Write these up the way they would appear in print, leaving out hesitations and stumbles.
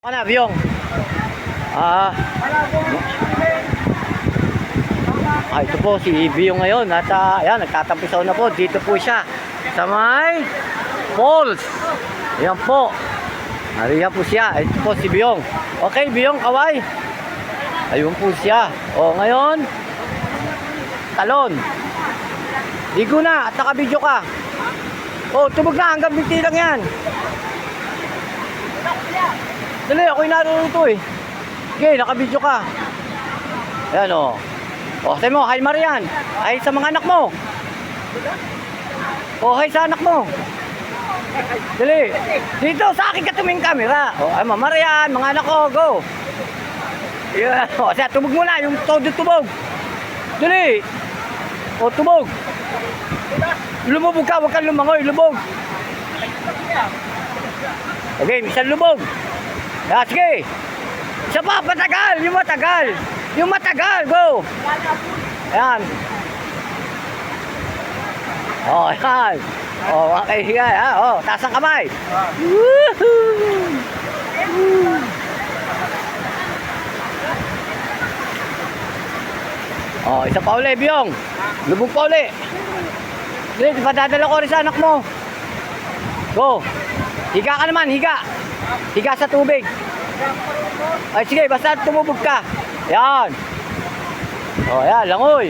Ano, Biyong? Ito po si Biyong ngayon at ayan, nagtatampisaw na po. Dito po siya sa may falls. Ayan po. Nariyan po siya. Ito po si Biyong. Okay, Biyong, kaway. Ayun po siya. O, ngayon, talon. Ligo na at nakabidyo ka. O, tubog na. Hanggang binti lang yan. Dali, ako'y narurito eh. Okay, nakabidyo ka. Ayan o. O, sabi mo, hi Marian. Hi sa mga anak mo. O, hi sa anak mo. Dali. Dito, sa akin ka tumingin camera. O, ay Marian, mga anak ko, go. Ayan. O, siya, tubog mo na, yung todo tubog. Dali. O, tubog. Lumubog ka, huwag kang lumangoy, lubog. Okay, isang lubog. Ah, sige. Isa pa, patagal. Yung matagal. Yung matagal. Go. Ayan. Oh, ayan. Oh, okay. Ayan. Oh, taas ang kamay. Woohoo! Oh, isa pa uli, Biyong. Lubog pa uli. Sige, padadala ko rin sa anak mo. Go. Higa ka naman, higa. Higa sa tubig. Ay sige, basta tumubog ka. Yan. O, yan, langoy.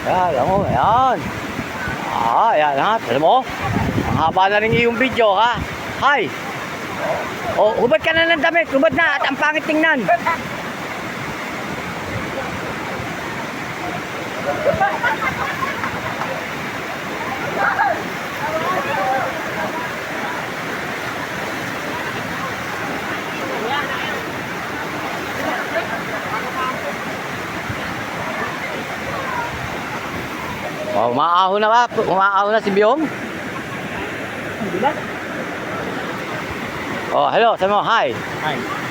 Yan, langoy, yan. Yan ha. Alam mo, ang haba na rin yung video ha. Hi. O, hubad ka na ng damit. Hubad na at ang pangit tingnan. Oh, umaahon na ba? Umaahon na si Biyong? Oh, hello, sabi mo, hi. Hi.